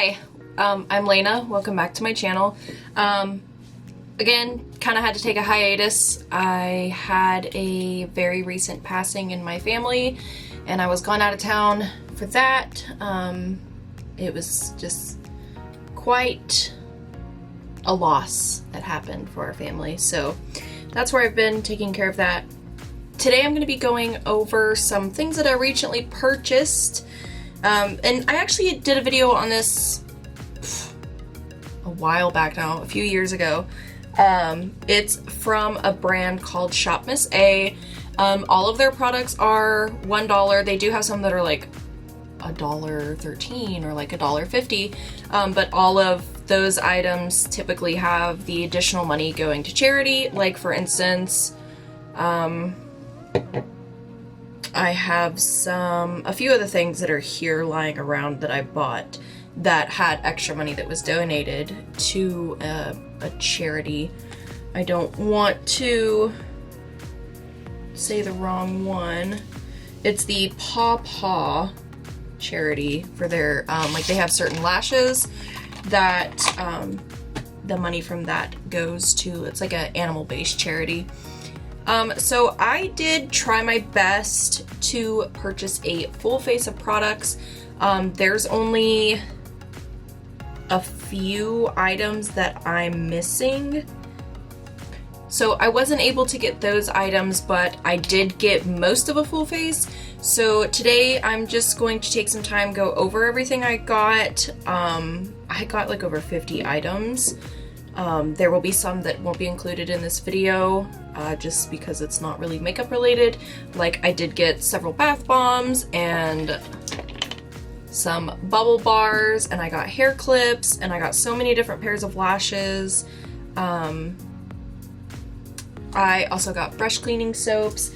Hi, I'm Layna. Welcome back to my channel. Again, kind of had to take a hiatus. I had a very recent passing in my family and I was gone out of town for that. It was just quite a loss that happened for our family. So that's where I've been taking care of that. Today I'm going to be going over some things that I recently purchased. And I actually did a video on this a while back now, a few years ago. It's from a brand called Shop Miss A. All of their products are $1. They do have some that are like $1.13 or like $1.50. But all of those items typically have the additional money going to charity. Like for instance, I have a few of the things that are here lying around that I bought that had extra money that was donated to a charity. I don't want to say the wrong one. It's the Paw Paw charity for their, like they have certain lashes that the money from that goes to, it's like an animal-based charity. So I did try my best to purchase a full face of products. There's only a few items that I'm missing. So I wasn't able to get those items, but I did get most of a full face. So today I'm just going to take some time, go over everything I got. I got like over 50 items. There will be some that won't be included in this video, just because it's not really makeup related. Like I did get several bath bombs and some bubble bars, and I got hair clips, and I got so many different pairs of lashes. I also got brush cleaning soaps.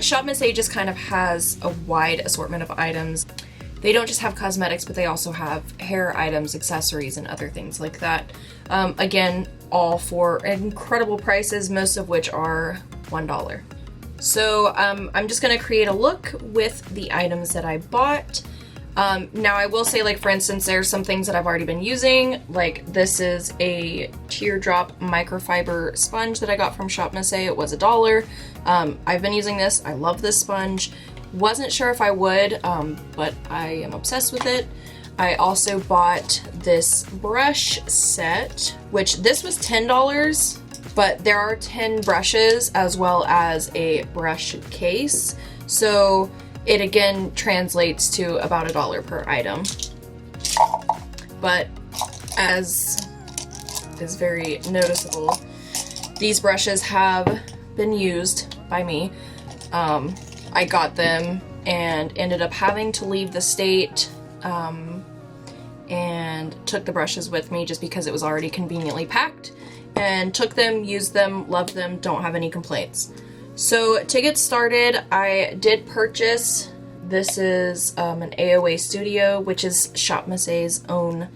Shop Miss A just kind of has a wide assortment of items. They don't just have cosmetics, but they also have hair items, accessories, and other things like that. Again, all for incredible prices, most of which are $1. So I'm just gonna create a look with the items that I bought. Now I will say, like for instance, there's some things that I've already been using. Like this is a teardrop microfiber sponge that I got from Shop Miss A. It was $1. I've been using this. I love this sponge. Wasn't sure if I would, but I am obsessed with it. I also bought this brush set, which this was $10, but there are 10 brushes as well as a brush case. So it again translates to about $1 per item. But as is very noticeable, these brushes have been used by me. I got them and ended up having to leave the state and took the brushes with me just because it was already conveniently packed, and took them, used them, loved them, don't have any complaints. So to get started, I did purchase, this is an AOA Studio, which is Shop Miss A's own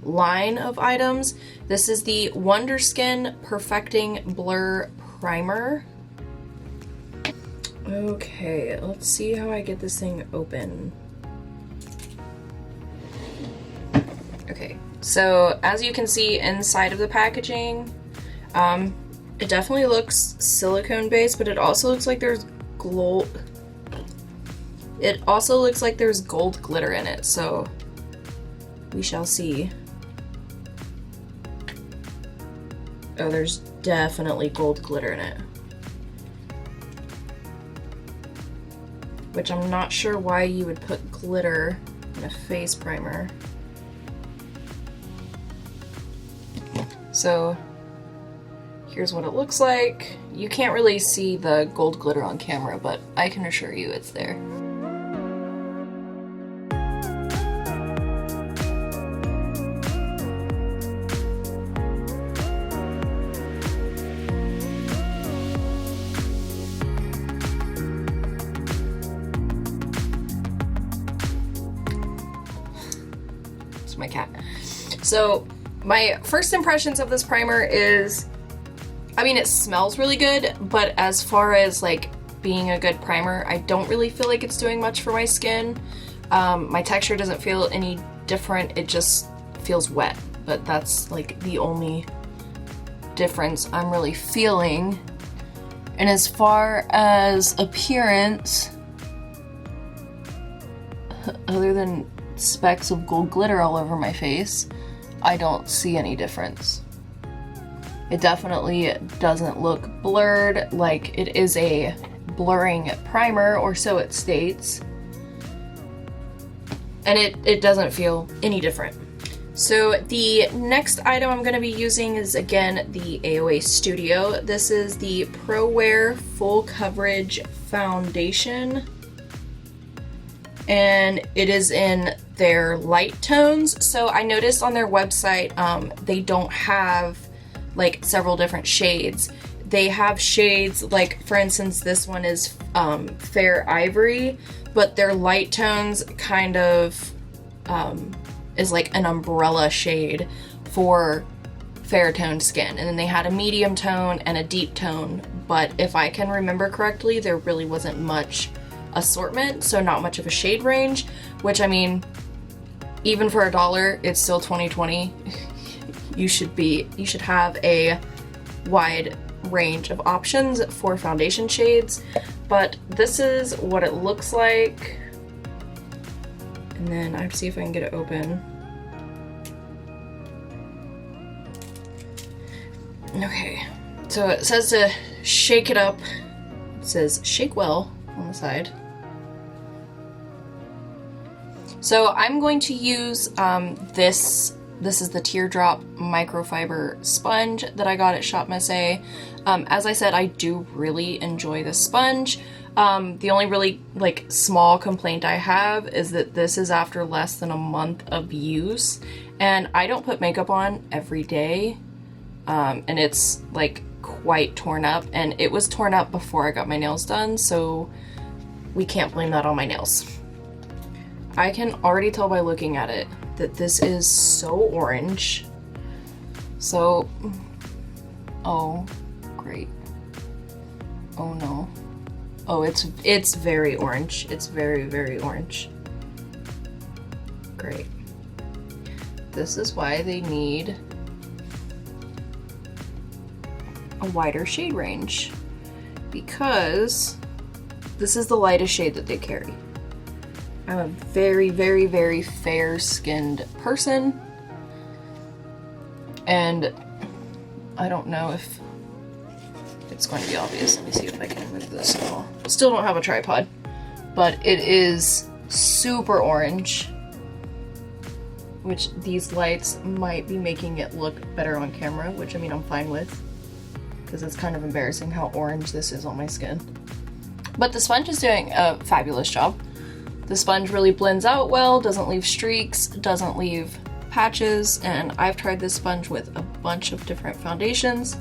line of items. This is the Wonder Skin Perfecting Blur Primer. Okay, let's see how I get this thing open. Okay, so as you can see inside of the packaging, it definitely looks silicone based, but it also looks like there's gold. It also looks like there's gold glitter in it, so we shall see. Oh, there's definitely gold glitter in it. Which I'm not sure why you would put glitter in a face primer. So here's what it looks like. You can't really see the gold glitter on camera, but I can assure you it's there. It's my cat. So my first impressions of this primer is, I mean, it smells really good, but as far as like being a good primer, I don't really feel like it's doing much for my skin. My texture doesn't feel any different. It just feels wet, but that's like the only difference I'm really feeling. And as far as appearance, other than specks of gold glitter all over my face, I don't see any difference. It definitely doesn't look blurred like it is a blurring primer, or so it states. And it doesn't feel any different. So the next item I'm going to be using is, again, the AOA Studio. This is the Pro Wear Full Coverage Foundation. And it is in their light tones. So I noticed on their website, they don't have like several different shades. They have shades, like for instance, this one is Fair Ivory, but their light tones kind of is like an umbrella shade for fair toned skin. And then they had a medium tone and a deep tone, but if I can remember correctly, there really wasn't much assortment, so not much of a shade range, which, I mean, even for $1, it's still 2020. You should have a wide range of options for foundation shades, but this is what it looks like. And then I have to see if I can get it open. Okay, so it says to shake it up. It says shake well on the side. So I'm going to use this is the Teardrop microfiber sponge that I got at Shop Messe. As I said, I do really enjoy this sponge. The only really like small complaint I have is that this is after less than a month of use, and I don't put makeup on every day, and it's like quite torn up, and it was torn up before I got my nails done, so we can't blame that on my nails. I can already tell by looking at it that this is so orange. So, oh, great. Oh no. Oh, it's very orange. It's very, very orange. Great. This is why they need a wider shade range, because this is the lightest shade that they carry. I'm a very, very, very fair-skinned person, and I don't know if it's going to be obvious. Let me see if I can move this at all. Still don't have a tripod, but it is super orange, which these lights might be making it look better on camera, which, I mean, I'm fine with, because it's kind of embarrassing how orange this is on my skin. But the sponge is doing a fabulous job. The sponge really blends out well, doesn't leave streaks, doesn't leave patches, and I've tried this sponge with a bunch of different foundations.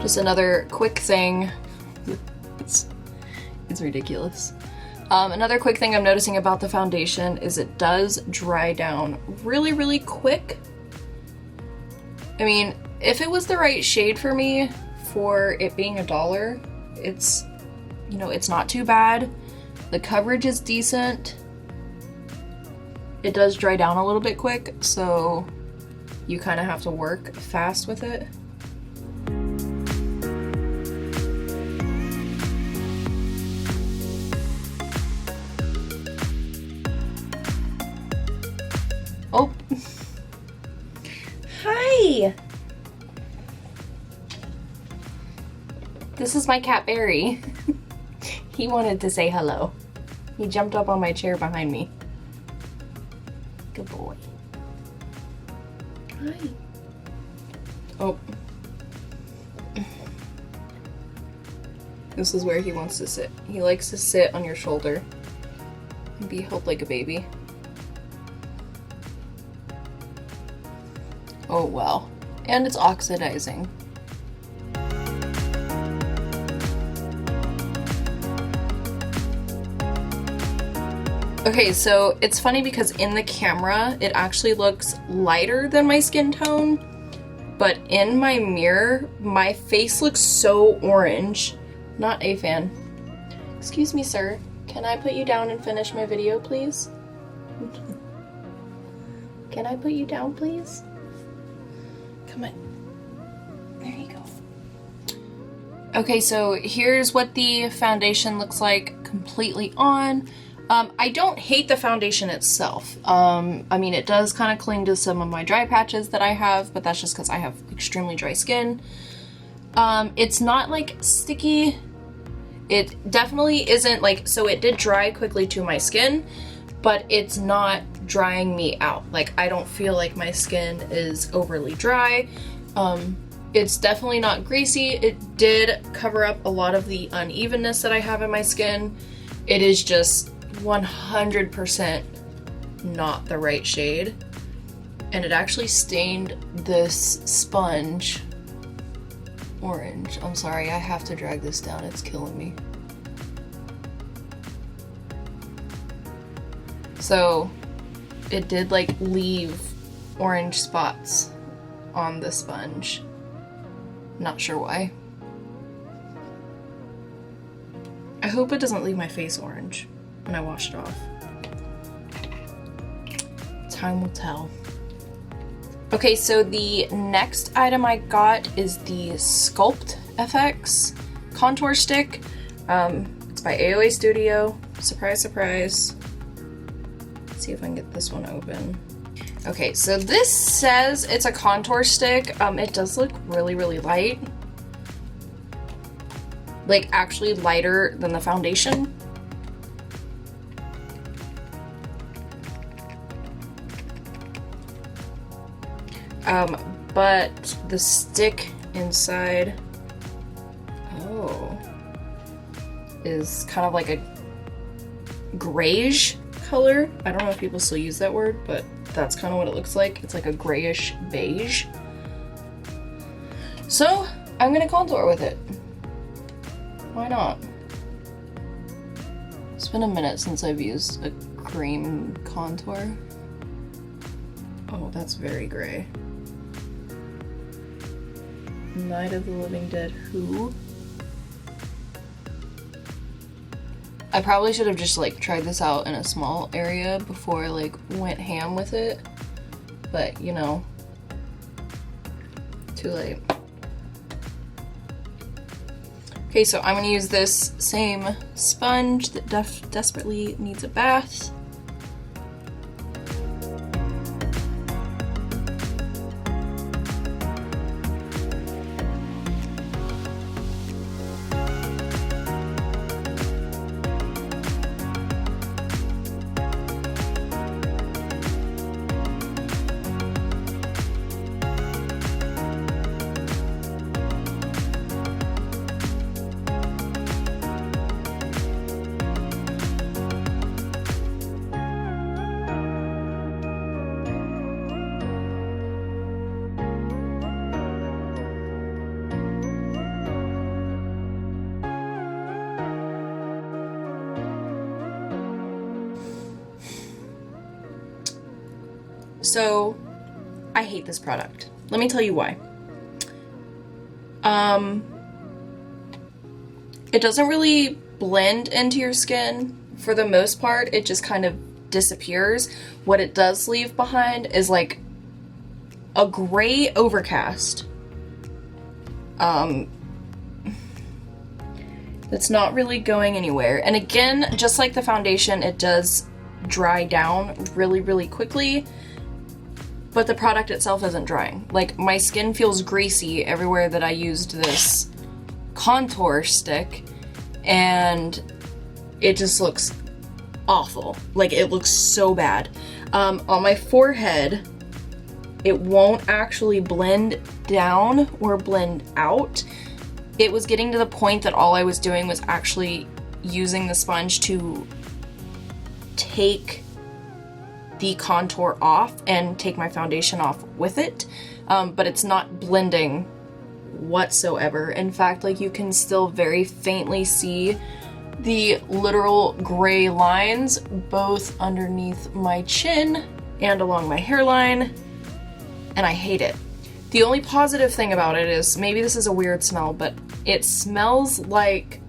Just another quick thing. It's ridiculous. Another quick thing I'm noticing about the foundation is it does dry down really, really quick. I mean, if it was the right shade for me, for it being $1, it's, you know, it's not too bad. The coverage is decent. It does dry down a little bit quick, so you kind of have to work fast with it. Oh. Hi! This is my cat Barry. He wanted to say hello. He jumped up on my chair behind me. Good boy. Hi. Oh. This is where he wants to sit. He likes to sit on your shoulder and be held like a baby. Oh wow. And it's oxidizing. Okay, so it's funny because in the camera it actually looks lighter than my skin tone, but in my mirror, my face looks so orange. Not a fan. Excuse me, sir. Can I put you down and finish my video, please? Can I put you down, please? Come on. There you go. Okay, so here's what the foundation looks like completely on. I don't hate the foundation itself. I mean, it does kind of cling to some of my dry patches that I have, but that's just because I have extremely dry skin. It's not like sticky. It definitely isn't like, so it did dry quickly to my skin, but it's not drying me out. Like, I don't feel like my skin is overly dry. It's definitely not greasy. It did cover up a lot of the unevenness that I have in my skin. It is just 100% not the right shade. And it actually stained this sponge orange. I'm sorry, I have to drag this down. It's killing me. So it did like leave orange spots on the sponge. Not sure why. I hope it doesn't leave my face orange when I wash it off. Time will tell. Okay, so the next item I got is the Sculpt FX contour stick. It's by AOA Studio. Surprise, surprise. Let's see if I can get this one open. Okay, so this says it's a contour stick. It does look really, really light. Like, actually lighter than the foundation. But the stick inside, is kind of like a grayish color. I don't know if people still use that word, but that's kind of what it looks like. It's like a grayish beige. So I'm gonna contour with it. Why not? It's been a minute since I've used a cream contour. Oh, that's very gray. Night of the Living Dead Who? I probably should have just like tried this out in a small area before I like went ham with it, but you know, too late. Okay, so I'm gonna use this same sponge that desperately needs a bath. So, I hate this product. Let me tell you why. It doesn't really blend into your skin. For the most part, it just kind of disappears. What it does leave behind is like a gray overcast. That's not really going anywhere. And again, just like the foundation, it does dry down really, really quickly. But the product itself isn't drying. Like, my skin feels greasy everywhere that I used this contour stick, and it just looks awful. Like, it looks so bad. On my forehead, it won't actually blend down or blend out. It was getting to the point that all I was doing was actually using the sponge to take the contour off and take my foundation off with it, but it's not blending whatsoever. In fact, like, you can still very faintly see the literal gray lines both underneath my chin and along my hairline, and I hate it. The only positive thing about it is, maybe this is a weird smell, but it smells like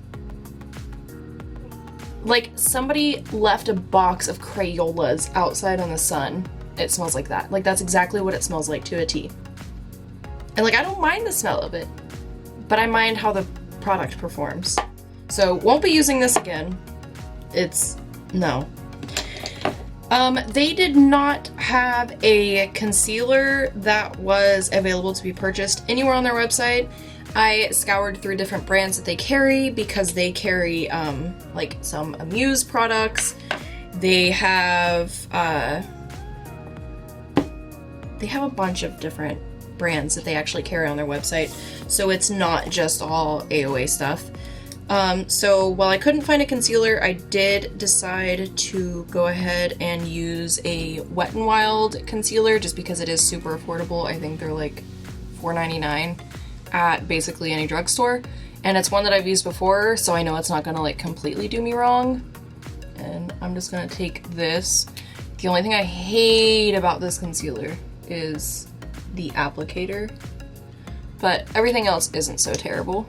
somebody left a box of Crayolas outside on the sun. It smells like that. Like, that's exactly what it smells like to a T. And like, I don't mind the smell of it, but I mind how the product performs. So won't be using this again. No. They did not have a concealer that was available to be purchased anywhere on their website. I scoured through different brands that they carry because they carry like some Amuse products. They have a bunch of different brands that they actually carry on their website, so it's not just all AOA stuff. So while I couldn't find a concealer, I did decide to go ahead and use a Wet n Wild concealer just because it is super affordable. I think they're like $4.99 at basically any drugstore, and it's one that I've used before, so I know it's not gonna like completely do me wrong. And I'm just gonna take this. The only thing I hate about this concealer is the applicator, but everything else isn't so terrible.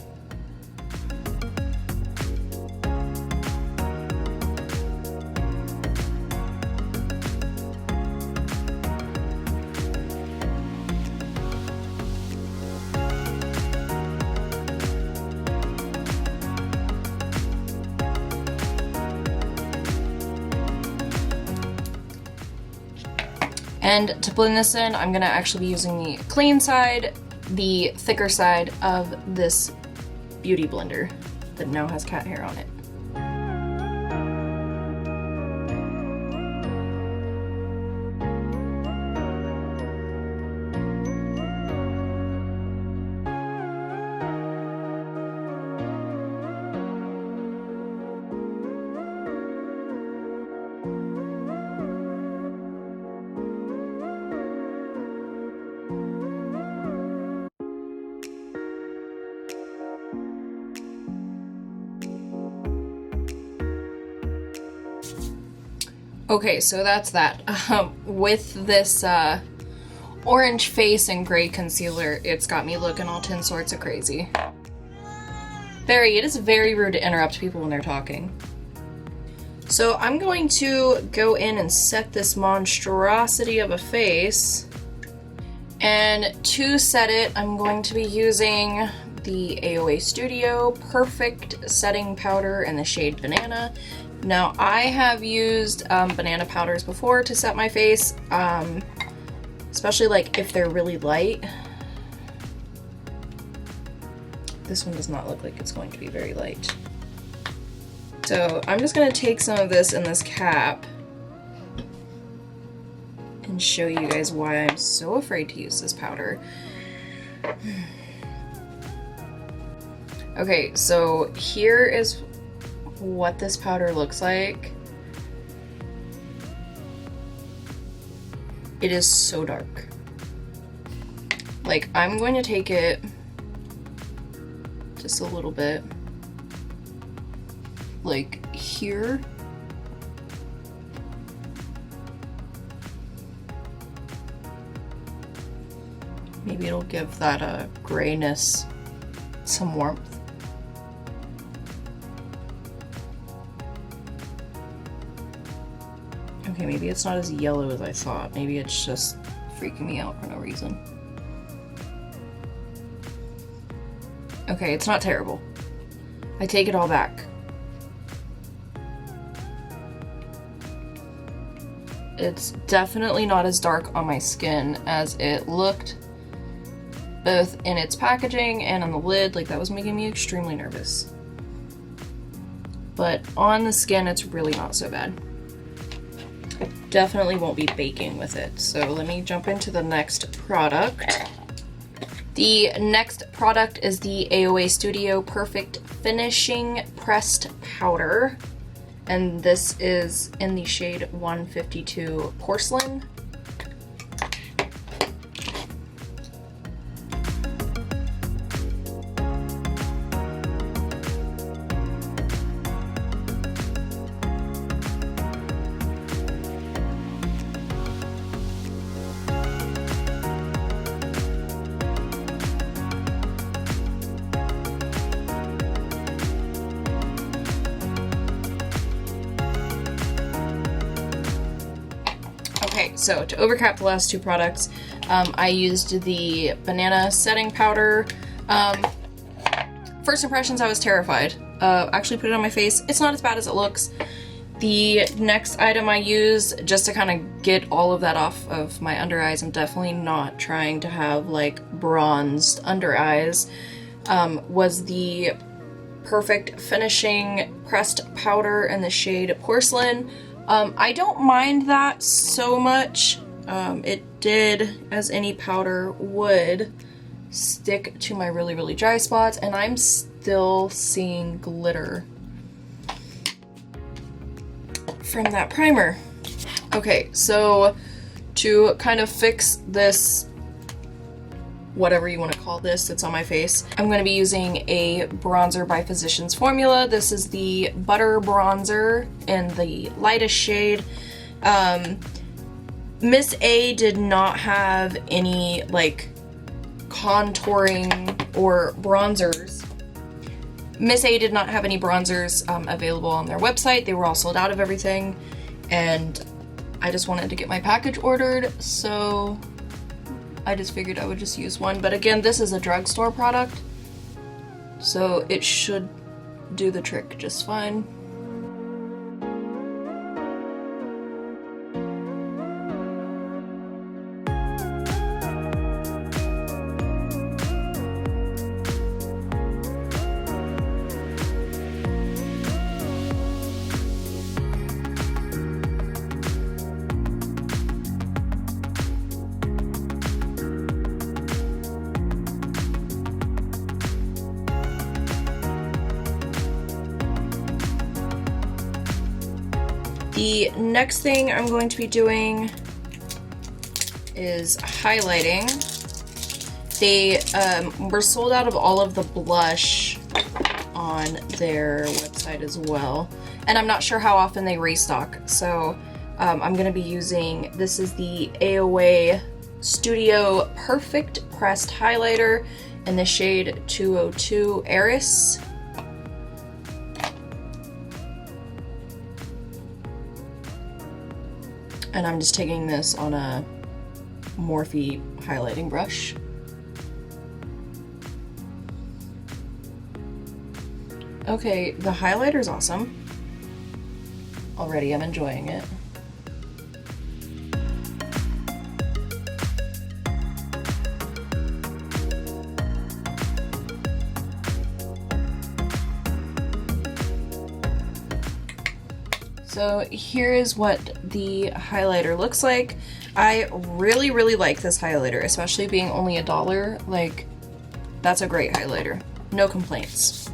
And to blend this in, I'm gonna actually be using the clean side, the thicker side of this beauty blender that now has cat hair on it. Okay, so that's that. With this orange face and gray concealer, it's got me looking all 10 sorts of crazy. It is very rude to interrupt people when they're talking. So I'm going to go in and set this monstrosity of a face. And to set it, I'm going to be using the AOA Studio Perfect Setting Powder in the shade Banana. Now, I have used banana powders before to set my face, especially like if they're really light. This one does not look like it's going to be very light. So I'm just going to take some of this in this cap and show you guys why I'm so afraid to use this powder. Okay, so here is what this powder looks like. It is so dark. Like, I'm going to take it just a little bit, like here. Maybe it'll give that grayness some warmth. Okay, maybe it's not as yellow as I thought. Maybe it's just freaking me out for no reason. Okay, it's not terrible. I take it all back. It's definitely not as dark on my skin as it looked, both in its packaging and on the lid. Like, that was making me extremely nervous. But on the skin, it's really not so bad. Definitely won't be baking with it. So let me jump into the next product. The next product is the AOA Studio Perfect Finishing Pressed Powder. And this is in the shade 152 Porcelain. so to overcap the last two products, I used the banana setting powder. First impressions, I was terrified. Actually put it on my face. It's not as bad as it looks. The next item I used, just to kind of get all of that off of my under eyes, I'm definitely not trying to have like bronzed under eyes, was the Perfect Finishing pressed powder in the shade Porcelain. I don't mind that so much. It did, as any powder would, stick to my really, really dry spots, and I'm still seeing glitter from that primer. Okay, so to kind of fix this, whatever you want to call this that's on my face, I'm going to be using a bronzer by Physicians Formula. This is the Butter Bronzer in the lightest shade. Miss A did not have any like contouring or bronzers. Miss A did not have any bronzers available on their website. They were all sold out of everything, and I just wanted to get my package ordered, so I just figured I would just use one. But again, this is a drugstore product, so it should do the trick just fine. The next thing I'm going to be doing is highlighting. They were sold out of all of the blush on their website as well, and I'm not sure how often they restock, so I'm going to be using, this is the AOA Studio Perfect Pressed Highlighter in the shade 202 Eris. And I'm just taking this on a Morphe highlighting brush. Okay, the highlighter's awesome. Already I'm enjoying it. So here is what the highlighter looks like. I really, really like this highlighter, especially being only $1. Like, that's a great highlighter. No complaints.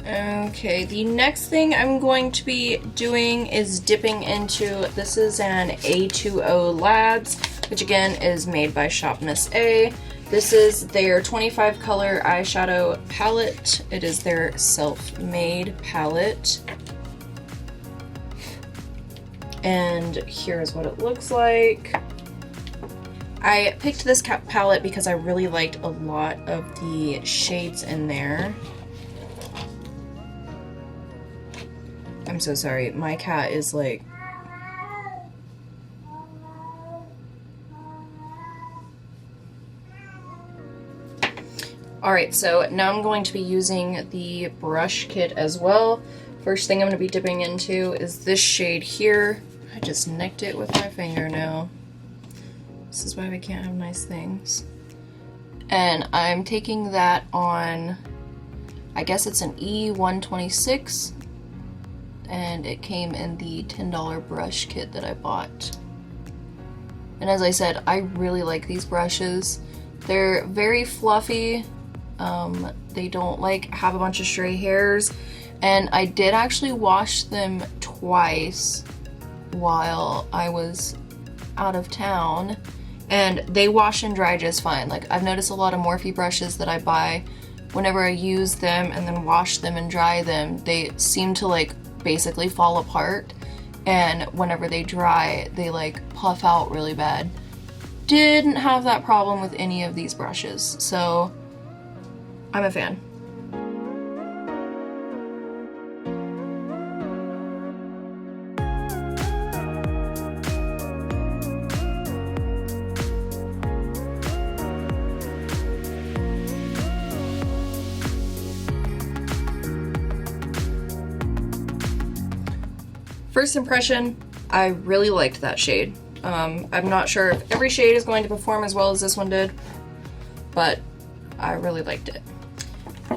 Okay, the next thing I'm going to be doing is dipping into, this is an A2O Labs, which again is made by Shop Miss A. This is their 25 color eyeshadow palette. It is their self-made palette. And here's what it looks like. I picked this palette because I really liked a lot of the shades in there. I'm so sorry, my cat is like... Alright, so now I'm going to be using the brush kit as well. First thing I'm going to be dipping into is this shade here. I just nicked it with my finger now. This is why we can't have nice things. And I'm taking that on, I guess it's an E126, and it came in the $10 brush kit that I bought. And as I said, I really like these brushes. They're very fluffy. They don't like have a bunch of stray hairs, and I did actually wash them twice while I was out of town, and they wash and dry just fine. Like, I've noticed a lot of Morphe brushes that I buy, whenever I use them and then wash them and dry them, they seem to like basically fall apart, and whenever they dry, they like puff out really bad. Didn't have that problem with any of these brushes, so I'm a fan. First impression, I really liked that shade. I'm not sure if every shade is going to perform as well as this one did, but I really liked it.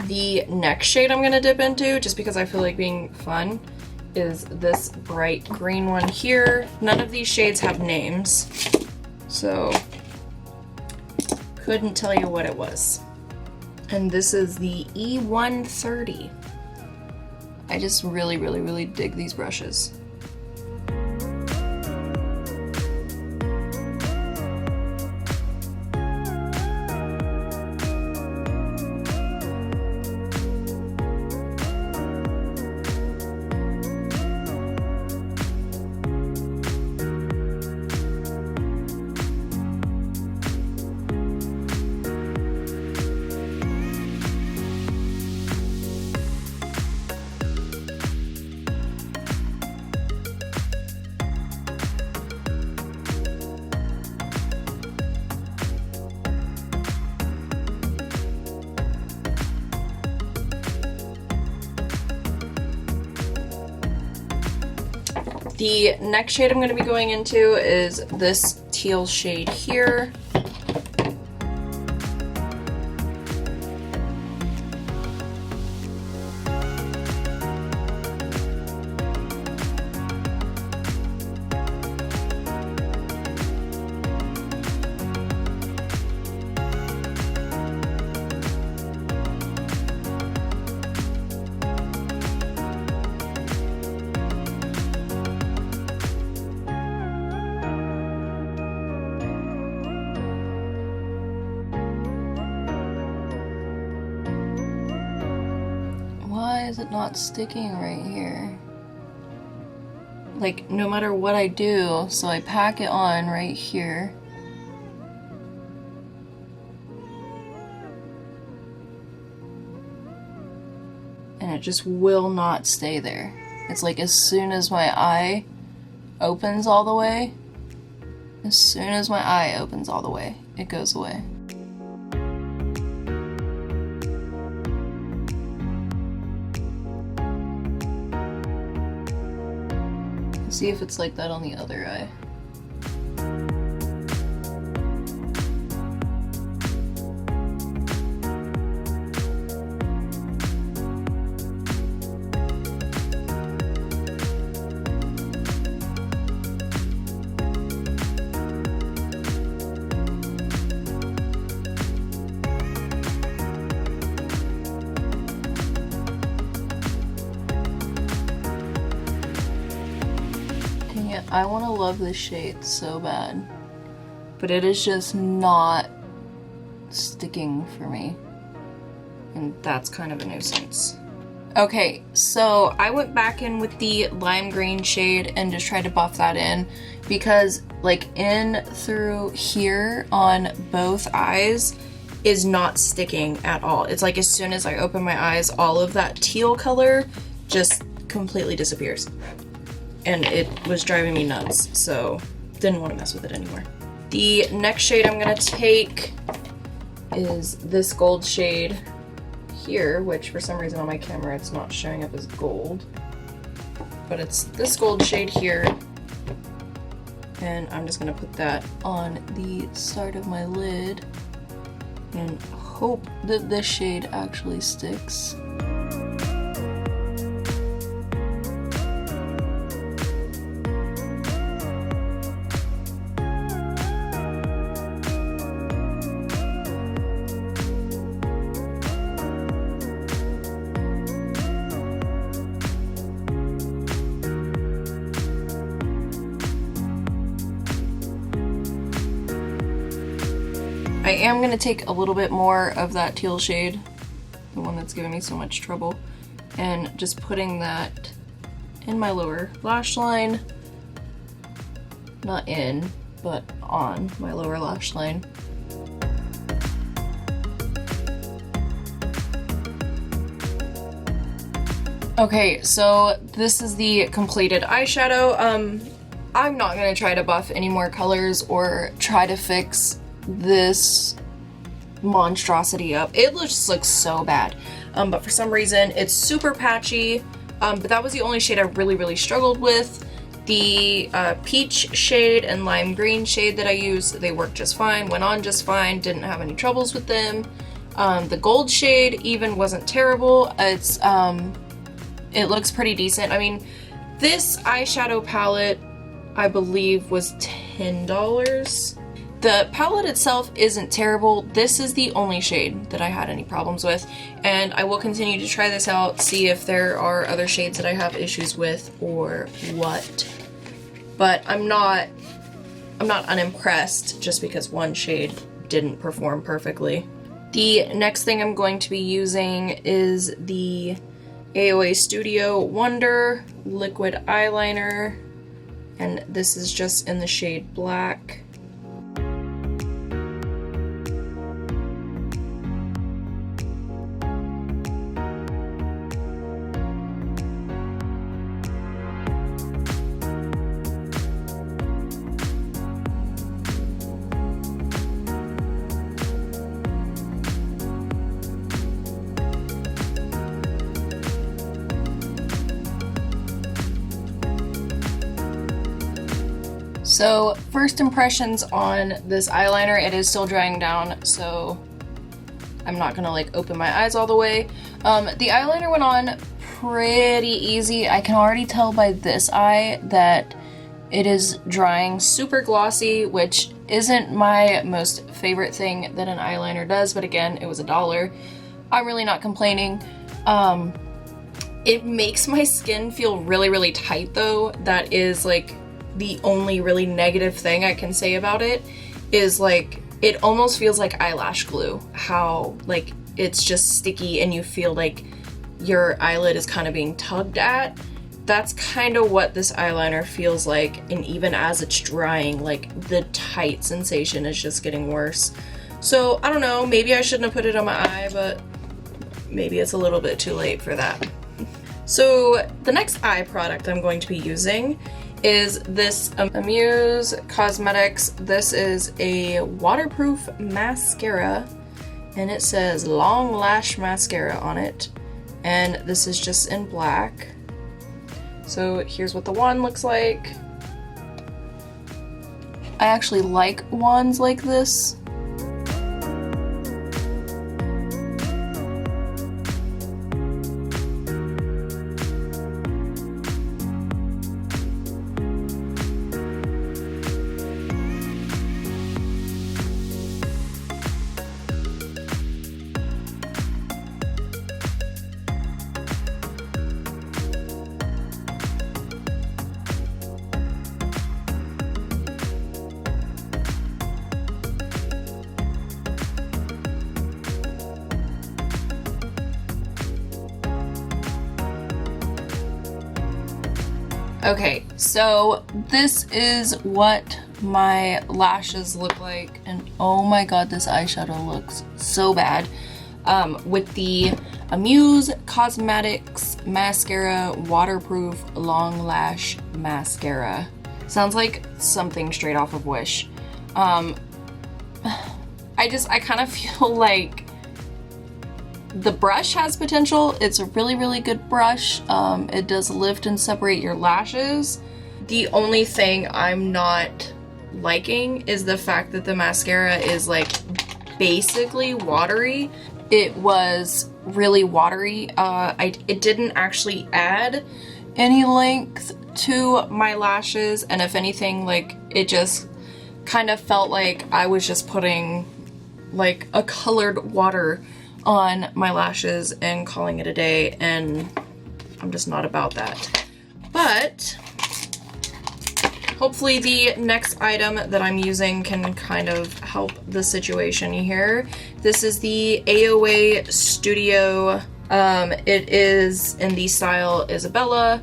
The next shade I'm gonna dip into, just because I feel like being fun, is this bright green one here. None of these shades have names, so couldn't tell you what it was. And this is the E130. I just really, really, really dig these brushes. The next shade I'm going to be going into is this teal shade here. Why is it not sticking right here? Like, no matter what I do, so I pack it on right here. And it just will not stay there. It's like as soon as my eye opens all the way, it goes away. See if it's like that on the other eye. I want to love this shade so bad, but it is just not sticking for me, and that's kind of a nuisance. Okay, so I went back in with the lime green shade and just tried to buff that in, because like in through here on both eyes is not sticking at all. It's like as soon as I open my eyes, all of that teal color just completely disappears. And it was driving me nuts, so didn't want to mess with it anymore. The next shade I'm gonna take is this gold shade here, which for some reason on my camera it's not showing up as gold. But it's this gold shade here. And I'm just gonna put that on the side of my lid and hope that this shade actually sticks. I am going to take a little bit more of that teal shade, the one that's giving me so much trouble, and just putting that in my lower lash line. Not in, but on my lower lash line. Okay, so this is the completed eyeshadow. I'm not going to try to buff any more colors or try to fix this monstrosity up. It just looks so bad, but for some reason it's super patchy, but that was the only shade I really struggled with. The peach shade and lime green shade that I use, they work just fine, went on just fine, didn't have any troubles with them. The gold shade even wasn't terrible. It looks pretty decent. I mean, this eyeshadow palette, I believe, was $10. The palette itself isn't terrible. This is the only shade that I had any problems with, and I will continue to try this out, see if there are other shades that I have issues with or what. But I'm not unimpressed just because one shade didn't perform perfectly. The next thing I'm going to be using is the AOA Studio Wonder liquid eyeliner, and this is just in the shade black. So first impressions on this eyeliner, it is still drying down, so I'm not gonna like open my eyes all the way. The eyeliner went on pretty easy. I can already tell by this eye that it is drying super glossy, which isn't my most favorite thing that an eyeliner does, but again, it was $1. I'm really not complaining. It makes my skin feel really, really tight though. That is like the only really negative thing I can say about it, is like it almost feels like eyelash glue, how like it's just sticky and you feel like your eyelid is kind of being tugged at. That's kind of what this eyeliner feels like, and even as it's drying, like the tight sensation is just getting worse. So I don't know, maybe I shouldn't have put it on my eye, but maybe it's a little bit too late for that. So the next eye product I'm going to be using is this Amuse Cosmetics. This is a waterproof mascara, and it says Long Lash Mascara on it, and this is just in black. So here's what the wand looks like. I actually like wands like this. Okay, so this is what my lashes look like, and oh my god, this eyeshadow looks so bad. With the Amuse Cosmetics Mascara Waterproof Long Lash Mascara. Sounds like something straight off of Wish. I kind of feel like the brush has potential. It's a really, really good brush. It does lift and separate your lashes. The only thing I'm not liking is the fact that the mascara is like basically watery. It was really watery. It didn't actually add any length to my lashes, and if anything, like it just kind of felt like I was just putting like a colored water on my lashes and calling it a day, and I'm just not about that. But hopefully the next item that I'm using can kind of help the situation here. This is the AOA Studio. It is in the style Isabella.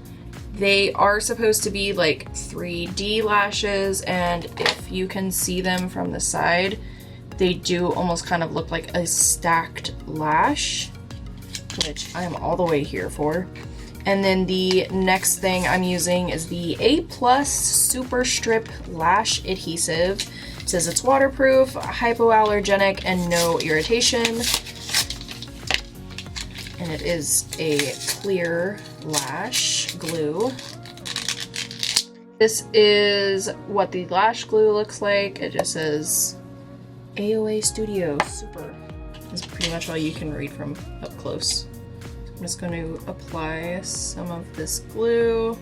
They are supposed to be like 3D lashes, and if you can see them from the side, they do almost kind of look like a stacked lash, which I'm all the way here for. And then the next thing I'm using is the A+ Super Strip Lash Adhesive. It says it's waterproof, hypoallergenic, and no irritation. And it is a clear lash glue. This is what the lash glue looks like. It just says AOA Studio Super. That's pretty much all you can read from up close. I'm just going to apply some of this glue.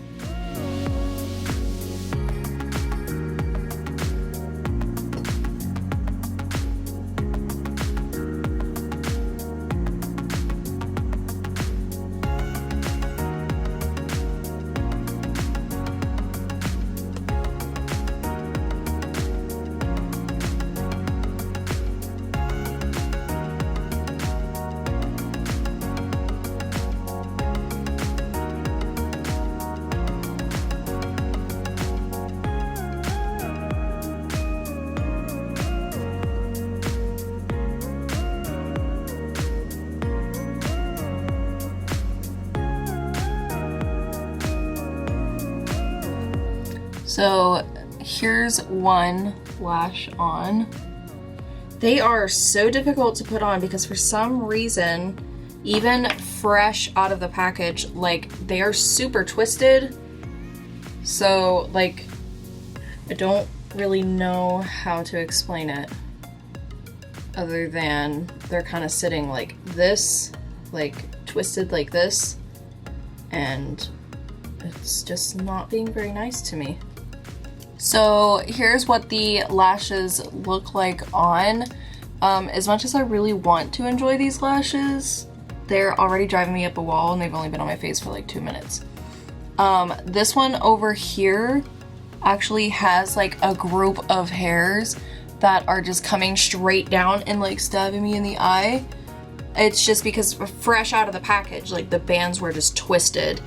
So here's one lash on. They are so difficult to put on because for some reason, even fresh out of the package, like they are super twisted. So like, I don't really know how to explain it other than they're kind of sitting like this, like twisted like this, and it's just not being very nice to me. So here's what the lashes look like on. As much as I really want to enjoy these lashes, they're already driving me up a wall and they've only been on my face for like 2 minutes. This one over here actually has like a group of hairs that are just coming straight down and like stabbing me in the eye. It's just because fresh out of the package, like the bands were just twisted.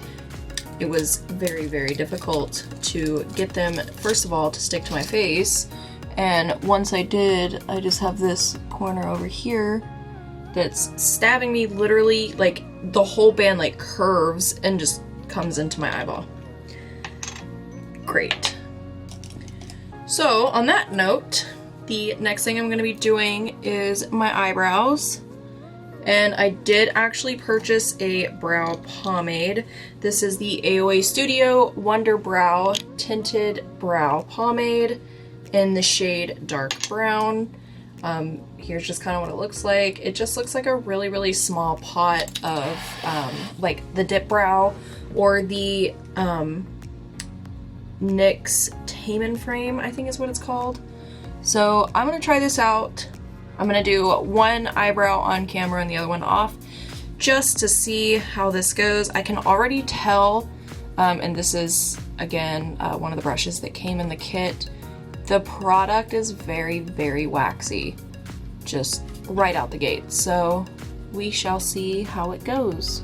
It was very, very difficult to get them, first of all, to stick to my face. And once I did, I just have this corner over here that's stabbing me literally, like the whole band like curves and just comes into my eyeball. Great. So on that note, the next thing I'm gonna be doing is my eyebrows. And I did actually purchase a brow pomade. This is the AOA Studio Wonder Brow Tinted Brow Pomade in the shade Dark Brown. Here's just kind of what it looks like. It just looks like a really, really small pot of like the Dip Brow or the NYX Tame Frame, I think is what it's called. So I'm gonna try this out. I'm gonna do one eyebrow on camera and the other one off just to see how this goes. I can already tell, and this is again one of the brushes that came in the kit, the product is very, very waxy, just right out the gate. So we shall see how it goes.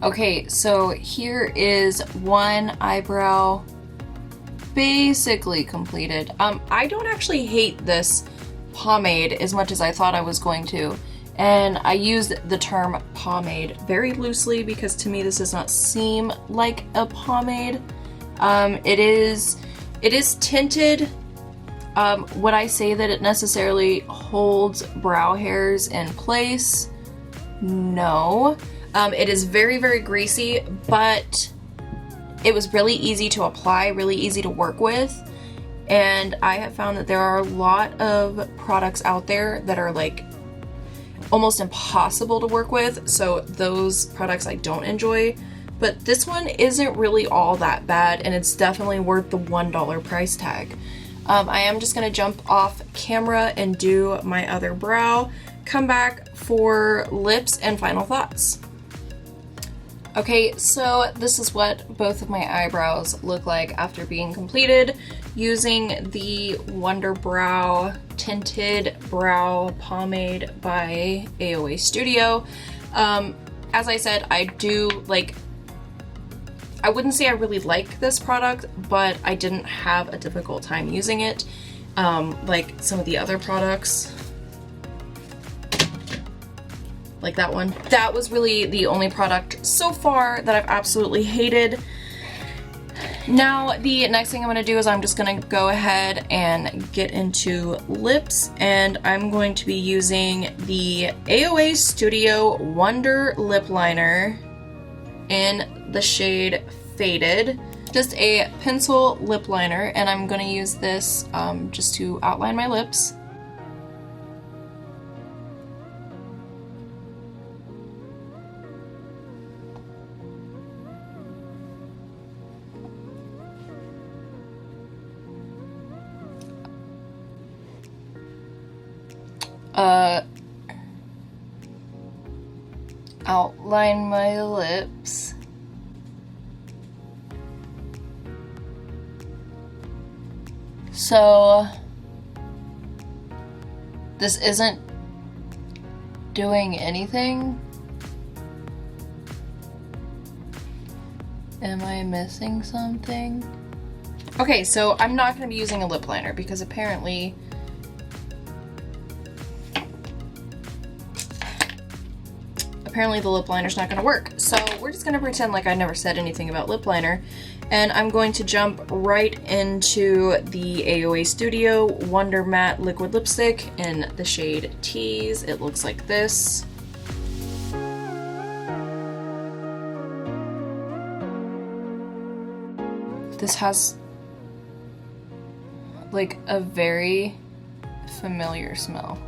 Okay, so here is one eyebrow basically completed. I don't actually hate this pomade as much as I thought I was going to. And I used the term pomade very loosely because to me this does not seem like a pomade. It is tinted. Would I say that it necessarily holds brow hairs in place? No. It is very, very greasy, but it was really easy to apply, really easy to work with. And I have found that there are a lot of products out there that are like almost impossible to work with. So those products I don't enjoy, but this one isn't really all that bad and it's definitely worth the $1 price tag. I am just gonna jump off camera and do my other brow, come back for lips and final thoughts. Okay, so this is what both of my eyebrows look like after being completed using the Wonder Brow Tinted Brow Pomade by AOA Studio. As I said, I wouldn't say I really like this product, but I didn't have a difficult time using it, like some of the other products. Like that one. That was really the only product so far that I've absolutely hated. Now, the next thing I'm going to do is I'm just going to go ahead and get into lips, and I'm going to be using the AOA Studio Wonder Lip Liner in the shade Faded. Just a pencil lip liner, and I'm going to use this just to outline my lips. Outline my lips. So this isn't doing anything. Am I missing something? Okay, so I'm not going to be using a lip liner because apparently the lip liner's not going to work. So we're just going to pretend like I never said anything about lip liner, and I'm going to jump right into the AOA Studio Wonder Matte Liquid Lipstick in the shade Tease. It looks like this. This has like a very familiar smell.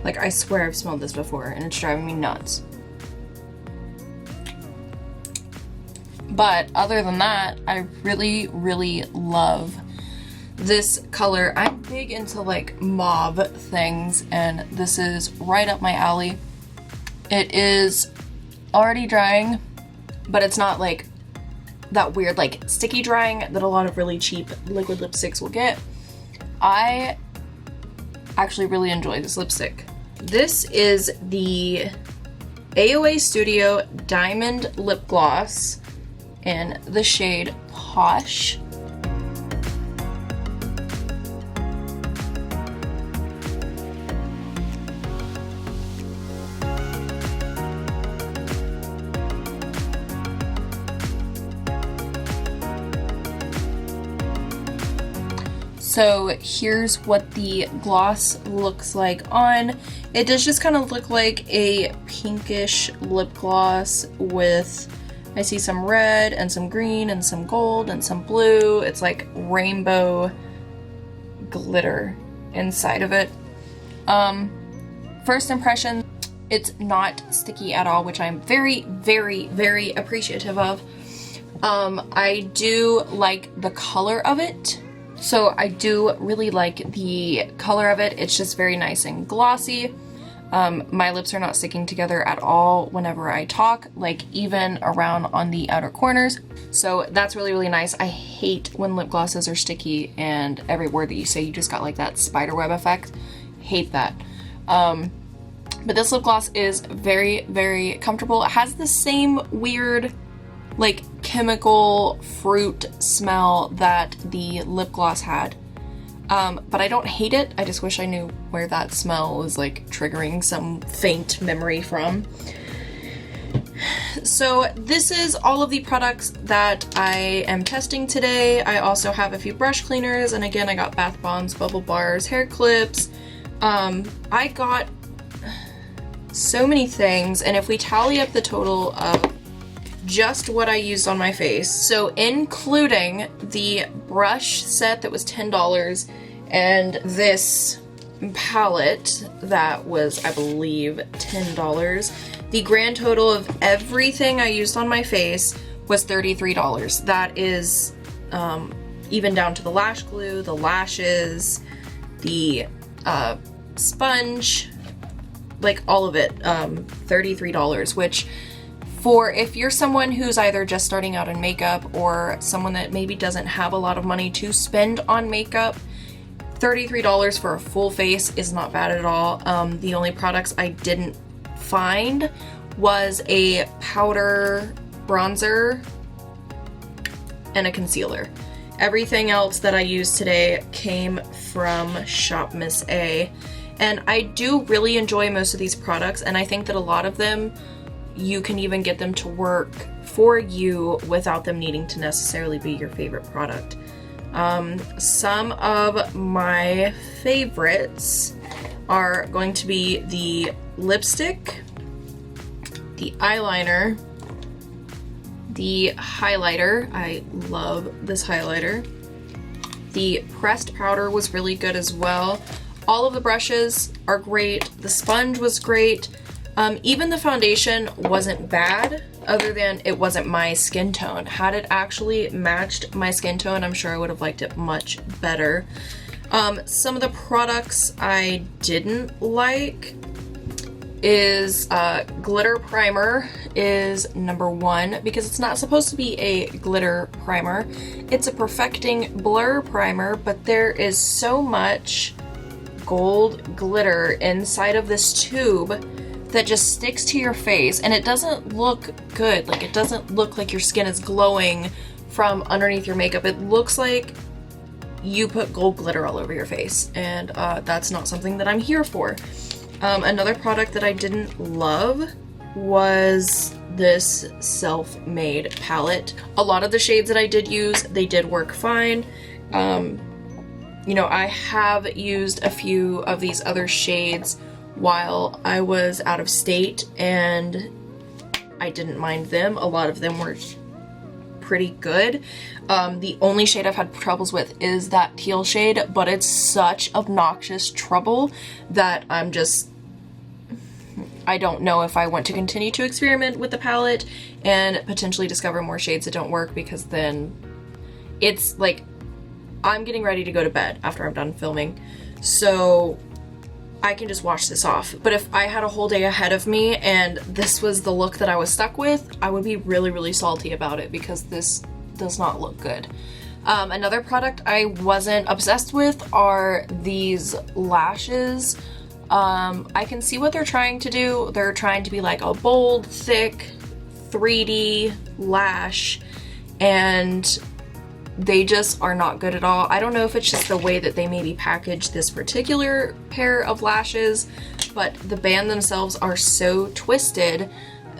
Like, I swear I've smelled this before, and it's driving me nuts. But other than that, I really, really love this color. I'm big into like mauve things, and this is right up my alley. It is already drying, but it's not like that weird like sticky drying that a lot of really cheap liquid lipsticks will get. I actually really enjoy this lipstick. This is the AOA Studio Diamond Lip Gloss in the shade Posh. So here's what the gloss looks like on. It does just kind of look like a pinkish lip gloss with, I see some red and some green and some gold and some blue. It's like rainbow glitter inside of it. First impression, it's not sticky at all, which I'm very, very, very appreciative of. I do like the color of it. So I do really like the color of it. It's just very nice and glossy. My lips are not sticking together at all whenever I talk, like even around on the outer corners. So that's really, really nice. I hate when lip glosses are sticky and every word that you say, you just got like that spider web effect. Hate that. But this lip gloss is very, very comfortable. It has the same weird like chemical fruit smell that the lip gloss had. but I don't hate it. I just wish I knew where that smell was like triggering some faint memory from. So this is all of the products that I am testing today. I also have a few brush cleaners, and again, I got bath bombs, bubble bars, hair clips. I got so many things, and if we tally up the total of just what I used on my face, so including the brush set that was $10 and this palette that was, I believe, $10, the grand total of everything I used on my face was $33. That is even down to the lash glue, the lashes, the sponge, like all of it, $33, which for if you're someone who's either just starting out in makeup or someone that maybe doesn't have a lot of money to spend on makeup, $33 for a full face is not bad at all. The only products I didn't find was a powder bronzer and a concealer. Everything else that I used today came from Shop Miss A, and I do really enjoy most of these products, and I think that a lot of them you can even get them to work for you without them needing to necessarily be your favorite product. Some of my favorites are going to be the lipstick, the eyeliner, the highlighter. I love this highlighter. The pressed powder was really good as well. All of the brushes are great. The sponge was great. Even the foundation wasn't bad, other than it wasn't my skin tone. Had it actually matched my skin tone, I'm sure I would have liked it much better. Some of the products I didn't like is glitter primer is number one, because it's not supposed to be a glitter primer. It's a perfecting blur primer, but there is so much gold glitter inside of this tube that just sticks to your face, and it doesn't look good. Like, it doesn't look like your skin is glowing from underneath your makeup. It looks like you put gold glitter all over your face, and that's not something that I'm here for. Another product that I didn't love was this self-made palette. A lot of the shades that I did use, they did work fine. You know, I have used a few of these other shades while I was out of state, and I didn't mind them. A lot of them were pretty good. The only shade I've had troubles with is that teal shade, but it's such obnoxious trouble that I don't know if I want to continue to experiment with the palette and potentially discover more shades that don't work, because then it's like I'm getting ready to go to bed after I'm done filming, so I can just wash this off. But if I had a whole day ahead of me and this was the look that I was stuck with, I would be really, really salty about it, because this does not look good. Another product I wasn't obsessed with are these lashes. I can see what they're trying to do. They're trying to be like a bold, thick, 3D lash, and they just are not good at all. I don't know if it's just the way that they maybe packaged this particular pair of lashes, but the band themselves are so twisted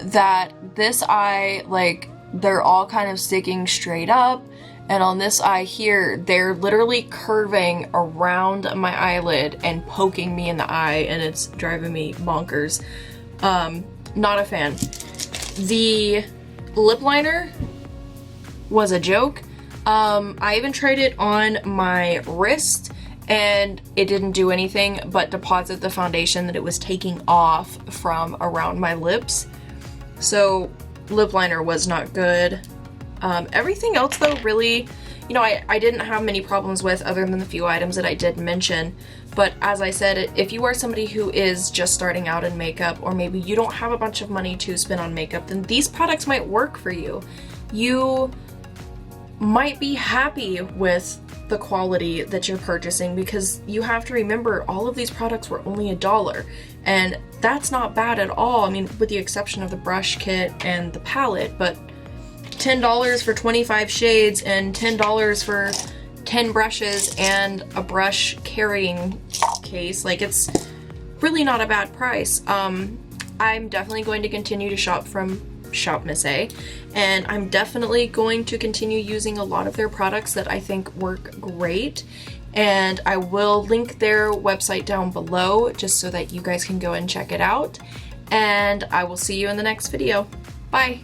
that this eye, like, they're all kind of sticking straight up, and on this eye here, they're literally curving around my eyelid and poking me in the eye, and it's driving me bonkers. Not a fan. The lip liner was a joke. I even tried it on my wrist, and it didn't do anything but deposit the foundation that it was taking off from around my lips. So lip liner was not good. Everything else though, really, you know, I didn't have many problems with, other than the few items that I did mention. But as I said, if you are somebody who is just starting out in makeup, or maybe you don't have a bunch of money to spend on makeup, then these products might work for you. You might be happy with the quality that you're purchasing, because you have to remember all of these products were only $1, and that's not bad at all. I mean, with the exception of the brush kit and the palette, but $10 for 25 shades and $10 for 10 brushes and a brush carrying case. Like, it's really not a bad price. I'm definitely going to continue to shop from Shop Miss A, and I'm definitely going to continue using a lot of their products that I think work great, and I will link their website down below just so that you guys can go and check it out, and I will see you in the next video. Bye!